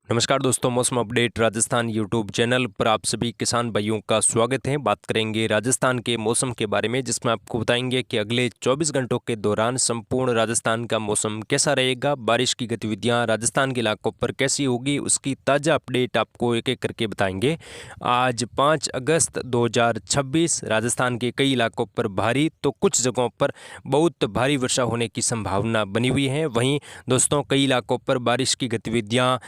नमस्कार दोस्तों, मौसम अपडेट राजस्थान यूट्यूब चैनल पर आप सभी किसान भाइयों का स्वागत है। बात करेंगे राजस्थान के मौसम के बारे में, जिसमें आपको बताएंगे कि अगले 24 घंटों के दौरान संपूर्ण राजस्थान का मौसम कैसा रहेगा, बारिश की गतिविधियां राजस्थान के इलाकों पर कैसी होगी, उसकी ताज़ा अपडेट आपको एक एक करके बताएंगे। आज 5 अगस्त 2026 राजस्थान के कई इलाकों पर भारी तो कुछ जगहों पर बहुत भारी वर्षा होने की संभावना बनी हुई है। वहीं दोस्तों कई इलाकों पर बारिश की गतिविधियाँ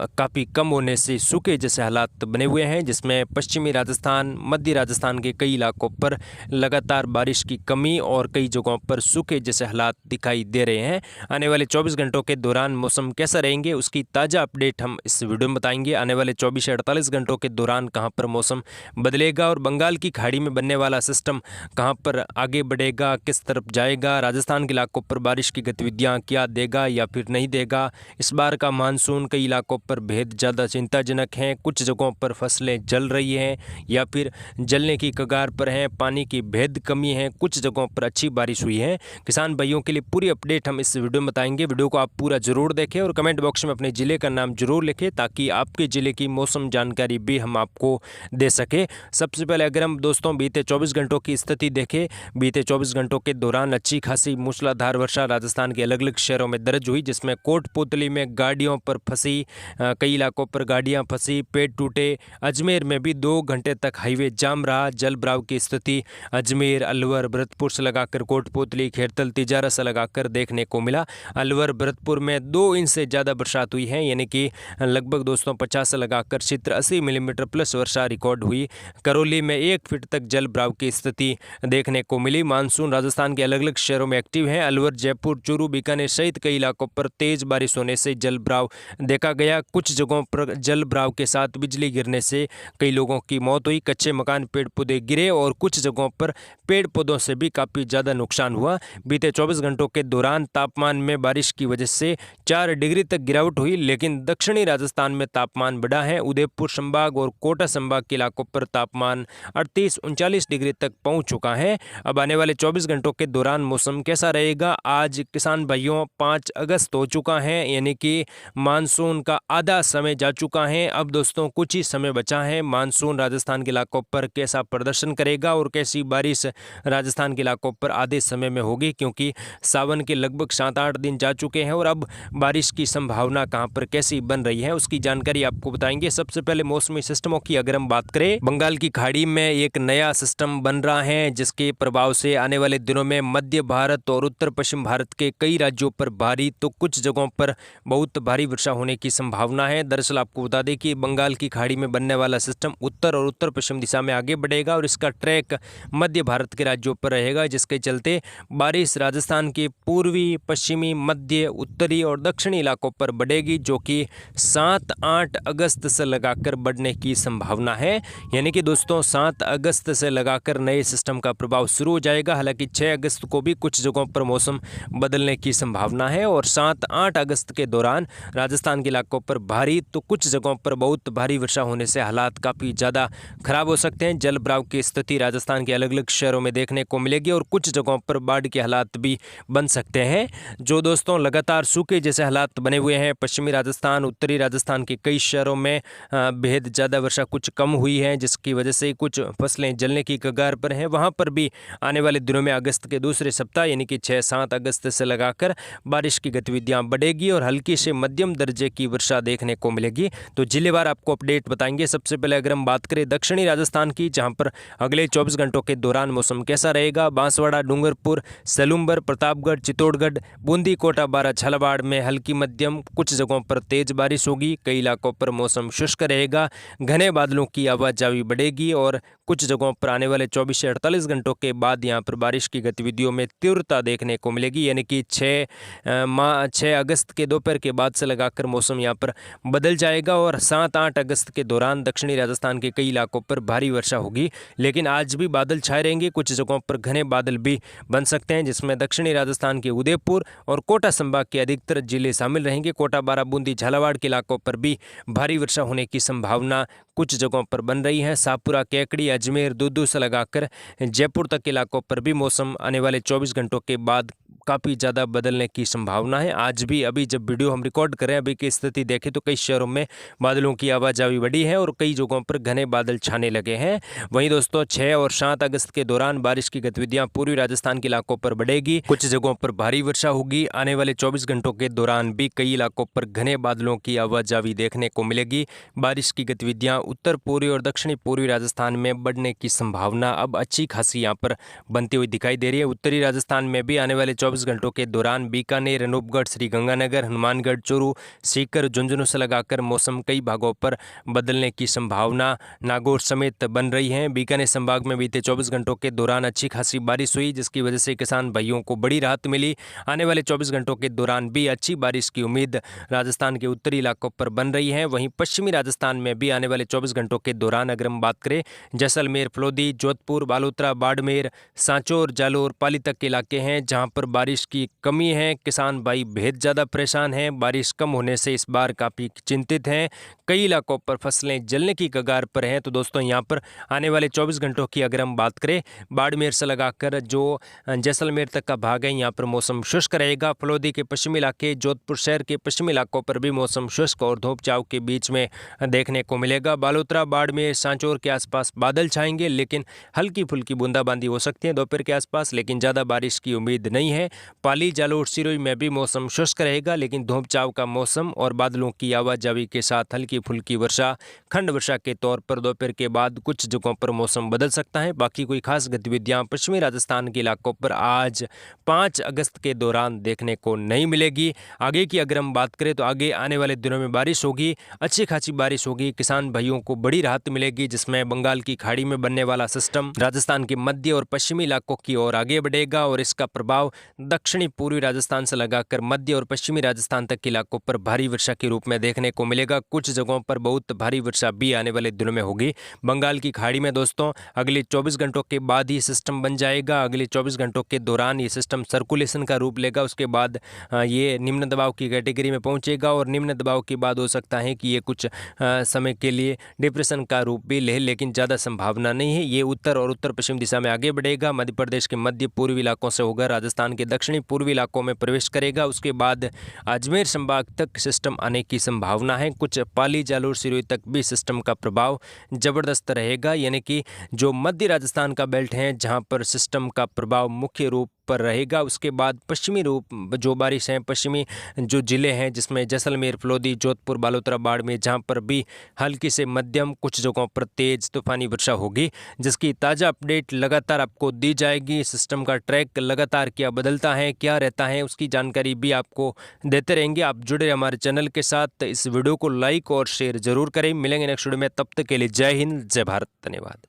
काफ़ी कम होने से सूखे जैसे हालात बने हुए हैं, जिसमें पश्चिमी राजस्थान, मध्य राजस्थान के कई इलाकों पर लगातार बारिश की कमी और कई जगहों पर सूखे जैसे हालात दिखाई दे रहे हैं। आने वाले 24 घंटों के दौरान मौसम कैसा रहेंगे, उसकी ताज़ा अपडेट हम इस वीडियो में बताएंगे। आने वाले 24 से 48 घंटों के दौरान कहां पर मौसम बदलेगा और बंगाल की खाड़ी में बनने वाला सिस्टम कहां पर आगे बढ़ेगा, किस तरफ जाएगा, राजस्थान के इलाकों पर बारिश की गतिविधियाँ क्या देगा या फिर नहीं देगा। इस बार का मानसून कई इलाकों पर बेहद ज़्यादा चिंताजनक हैं। कुछ जगहों पर फसलें जल रही हैं या फिर जलने की कगार पर हैं, पानी की बेहद कमी है, कुछ जगहों पर अच्छी बारिश हुई है। किसान भाइयों के लिए पूरी अपडेट हम इस वीडियो में बताएंगे। वीडियो को आप पूरा जरूर देखें और कमेंट बॉक्स में अपने ज़िले का नाम जरूर लिखें, ताकि आपके ज़िले की मौसम जानकारी भी हम आपको दे सके। सबसे पहले अगर हम दोस्तों बीते 24 घंटों की स्थिति देखें, बीते 24 घंटों के दौरान अच्छी खासी मूसलाधार वर्षा राजस्थान के अलग अलग शहरों में दर्ज हुई, जिसमें कोटपुतली में गाड़ियों पर फंसी, कई इलाकों पर गाड़ियां फंसी, पेड़ टूटे। अजमेर में भी 2 घंटे तक हाईवे जाम रहा। जल भराव की स्थिति अजमेर, अलवर, भरतपुर से लगाकर कोटपुतली, खेरतल, तिजारा से लगाकर देखने को मिला। अलवर, भरतपुर में 2 इंच से ज़्यादा बरसात हुई है, यानी कि लगभग दोस्तों 50 से लगाकर 80 मिलीमीटर प्लस वर्षा रिकॉर्ड हुई। करौली में 1 फीट तक जल भराव की स्थिति देखने को मिली। मानसून राजस्थान के अलग अलग शहरों में एक्टिव है। अलवर, जयपुर, चूरू, बीकानेर सहित कई इलाकों पर तेज बारिश होने से जल भराव देखा गया। कुछ जगहों पर जल भराव के साथ बिजली गिरने से कई लोगों की मौत हुई। कच्चे मकान, पेड़ पौधे गिरे और कुछ जगहों पर पेड़ पौधों से भी काफ़ी ज़्यादा नुकसान हुआ। बीते 24 घंटों के दौरान तापमान में बारिश की वजह से 4 डिग्री तक गिरावट हुई, लेकिन दक्षिणी राजस्थान में तापमान बढ़ा है। उदयपुर संभाग और कोटा संभाग के इलाकों पर तापमान 38-39 डिग्री तक पहुंच चुका है। अब आने वाले 24 घंटों के दौरान मौसम कैसा रहेगा। आज किसान भाइयों 5 अगस्त हो चुका है, यानी कि मानसून का आधा समय जा चुका है। अब दोस्तों कुछ ही समय बचा है। मानसून राजस्थान के इलाकों पर कैसा प्रदर्शन करेगा और कैसी बारिश राजस्थान के इलाकों पर आधे समय में होगी, क्योंकि सावन के लगभग 7-8 दिन जा चुके हैं और अब बारिश की संभावना कहां पर कैसी बन रही है, उसकी जानकारी आपको बताएंगे। सबसे पहले मौसमी सिस्टमों की अगर हम बात करें, बंगाल की खाड़ी में एक नया सिस्टम बन रहा है, जिसके प्रभाव से आने वाले दिनों में मध्य भारत और उत्तर पश्चिम भारत के कई राज्यों पर भारी तो कुछ जगहों पर बहुत भारी वर्षा होने की संभावना है। दरअसल आपको बता दें कि बंगाल की खाड़ी में बनने वाला सिस्टम उत्तर और उत्तर पश्चिम दिशा में आगे बढ़ेगा और इसका ट्रैक मध्य भारत के राज्यों पर रहेगा, जिसके चलते बारिश राजस्थान के पूर्वी, पश्चिमी, मध्य, उत्तरी और दक्षिणी इलाकों पर बढ़ेगी, जो कि 7-8 अगस्त से लगाकर बढ़ने की संभावना है। यानी कि दोस्तों 7 अगस्त से लगाकर नए सिस्टम का प्रभाव शुरू हो जाएगा। हालांकि 6 अगस्त को भी कुछ जगहों पर मौसम बदलने की संभावना है और 7-8 अगस्त के दौरान राजस्थान के इलाकों पर भारी तो कुछ जगहों पर बहुत भारी वर्षा होने से हालात काफ़ी ज़्यादा खराब हो सकते हैं। जल भराव की स्थिति राजस्थान के अलग अलग शहरों में देखने को मिलेगी और कुछ जगहों पर बाढ़ के हालात भी बन सकते हैं। जो दोस्तों लगातार सूखे जैसे हालात बने हुए हैं, पश्चिमी राजस्थान, उत्तरी राजस्थान के कई शहरों में बेहद ज़्यादा वर्षा कुछ कम हुई है, जिसकी वजह से कुछ फसलें जलने की कगार पर हैं। वहाँ पर भी आने वाले दिनों में अगस्त के दूसरे सप्ताह यानी कि 6-7 अगस्त से लगाकर बारिश की गतिविधियाँ बढ़ेगी और हल्की से मध्यम दर्जे की वर्षा देखने को मिलेगी। तो जिलेवार आपको अपडेट बताएंगे। सबसे पहले अगर हम बात करें दक्षिणी राजस्थान की, जहां पर अगले 24 घंटों के दौरान मौसम कैसा रहेगा। बांसवाड़ा, डूंगरपुर, सेलुम्बर, प्रतापगढ़, चित्तौड़गढ़, बूंदी, कोटा, बारा, झालावाड़ में हल्की मध्यम, कुछ जगहों पर तेज बारिश होगी। कई इलाकों पर मौसम शुष्क रहेगा, घने बादलों की आवाजाही बढ़ेगी और कुछ जगहों पर आने वाले 24 से 48 घंटों के बाद यहां पर बारिश की गतिविधियों में तीव्रता देखने को मिलेगी। यानी कि 6 अगस्त के दोपहर के बाद से लगाकर मौसम यहां पर बदल जाएगा और 7-8 अगस्त के दौरान दक्षिणी राजस्थान के कई इलाकों पर भारी वर्षा होगी। लेकिन आज भी बादल छाए रहेंगे, कुछ जगहों पर घने बादल भी बन सकते हैं, जिसमें दक्षिणी राजस्थान के उदयपुर और कोटा संभाग के अधिकतर जिले शामिल रहेंगे। कोटा, बारा, बूंदी, झालावाड़ के इलाकों पर भी भारी वर्षा होने की संभावना कुछ जगहों पर बन रही है। शाहपुरा, केकड़ी, अजमेर, दूदू से लगाकर जयपुर तक के इलाकों पर भी मौसम आने वाले 24 घंटों के बाद काफ़ी ज़्यादा बदलने की संभावना है। आज भी अभी जब वीडियो हम रिकॉर्ड कर रहे हैं, अभी की स्थिति देखें तो कई शहरों में बादलों की आवाजाही बढ़ी है और कई जगहों पर घने बादल छाने लगे हैं। वहीं दोस्तों 6 और 7 अगस्त के दौरान बारिश की गतिविधियां पूर्वी राजस्थान के इलाकों पर बढ़ेगी। कुछ जगहों पर भारी वर्षा होगी। आने वाले 24 घंटों के दौरान भी कई इलाकों पर घने बादलों की आवाजाही देखने को मिलेगी। बारिश की गतिविधियां उत्तर पूर्वी और दक्षिणी पूर्वी राजस्थान में बढ़ने की संभावना अब अच्छी खासी यहां पर बनती हुई दिखाई दे रही है। उत्तरी राजस्थान में भी आने वाले 24 घंटों के दौरान बीकानेर, अनूपगढ़, श्रीगंगानगर, हनुमानगढ़, चूरू, सीकर, झुंझुनू से लगाकर मौसम कई भागों पर बदलने की संभावना नागौर समेत बन रही है। बीकानेर संभाग में बीते 24 घंटों के दौरान अच्छी खासी बारिश हुई, जिसकी वजह से किसान भाइयों को बड़ी राहत मिली। आने वाले 24 घंटों के दौरान भी अच्छी बारिश की उम्मीद राजस्थान के उत्तरी इलाकों पर बन रही है। वहीं पश्चिमी राजस्थान में भी आने वाले 24 घंटों के दौरान अगर हम बात करें, जैसलमेर, फलोदी, जोधपुर, बालोतरा, बाड़मेर, सांचौर, जालोर, पाली तक के इलाके हैं जहां पर बारिश की कमी है। किसान भाई बेहद ज़्यादा परेशान हैं। बारिश कम होने से इस बार काफ़ी चिंतित हैं। कई इलाकों पर फसलें जलने की कगार पर हैं। तो दोस्तों यहाँ पर आने वाले 24 घंटों की अगर हम बात करें, बाड़मेर से लगाकर जो जैसलमेर तक का भाग है यहाँ पर मौसम शुष्क रहेगा। फलोदी के पश्चिमी इलाके, जोधपुर शहर के पश्चिमी इलाकों पर भी मौसम शुष्क और धूप छांव के बीच में देखने को मिलेगा। बालोतरा, बाड़मेर, सांचौर के आसपास बादल छाएंगे, लेकिन हल्की फुल्की बूंदाबांदी हो सकती है दोपहर के आसपास, लेकिन ज़्यादा बारिश की उम्मीद नहीं है। पाली, जालोर, सिरोही में भी मौसम शुष्क रहेगा, लेकिन धूप छांव का मौसम और बादलों की आवाजाही के साथ हल्की फुल्की वर्षा, खंड वर्षा के तौर पर दोपहर के बाद कुछ जगहों पर मौसम बदल सकता है। बाकी कोई खास गतिविधियां पश्चिमी राजस्थान के इलाकों पर आज 5 अगस्त के दौरान देखने को नहीं मिलेगी। आगे की अगर हम बात करें तो आगे आने वाले दिनों में बारिश होगी, अच्छी खासी बारिश होगी। किसान भाइयों को बड़ी राहत मिलेगी, जिसमें बंगाल की खाड़ी में बनने वाला सिस्टम राजस्थान के मध्य और पश्चिमी इलाकों की ओर आगे बढ़ेगा और इसका प्रभाव दक्षिणी पूर्वी राजस्थान से लगाकर मध्य और पश्चिमी राजस्थान तक के इलाकों पर भारी वर्षा के रूप में देखने को मिलेगा। कुछ जगहों पर बहुत भारी वर्षा भी आने वाले दिनों में होगी। बंगाल की खाड़ी में दोस्तों अगले 24 घंटों के बाद ही सिस्टम बन जाएगा। अगले 24 घंटों के दौरान ये सिस्टम सर्कुलेशन का रूप लेगा। उसके बाद ये निम्न दबाव की कैटेगरी में पहुंचेगा और निम्न दबाव के बाद हो सकता है कि ये कुछ समय के लिए डिप्रेशन का रूप भी ले, लेकिन ज़्यादा संभावना नहीं है। ये उत्तर और उत्तर पश्चिम दिशा में आगे बढ़ेगा। मध्य प्रदेश के मध्य पूर्वी इलाकों से होगा, राजस्थान के दक्षिणी पूर्वी इलाकों में प्रवेश करेगा। उसके बाद अजमेर संभाग तक सिस्टम आने की संभावना है। कुछ पाली, जालोर, सिरोही तक भी सिस्टम का प्रभाव जबरदस्त रहेगा, यानी कि जो मध्य राजस्थान का बेल्ट है जहां पर सिस्टम का प्रभाव मुख्य रूप पर रहेगा। उसके बाद पश्चिमी रूप जो बारिश है, पश्चिमी जो जिले हैं जिसमें जैसलमेर, फलोदी, जोधपुर, बालोतरा, बाड़मेर, जहां पर भी हल्की से मध्यम, कुछ जगहों पर तेज तूफानी वर्षा होगी, जिसकी ताज़ा अपडेट लगातार आपको दी जाएगी। सिस्टम का ट्रैक लगातार क्या बदलता है, क्या रहता है, उसकी जानकारी भी आपको देते रहेंगे। आप जुड़े हमारे चैनल के साथ। इस वीडियो को लाइक और शेयर जरूर करें। मिलेंगे नेक्स्ट वीडियो में, तब तक के लिए जय हिंद, जय भारत, धन्यवाद।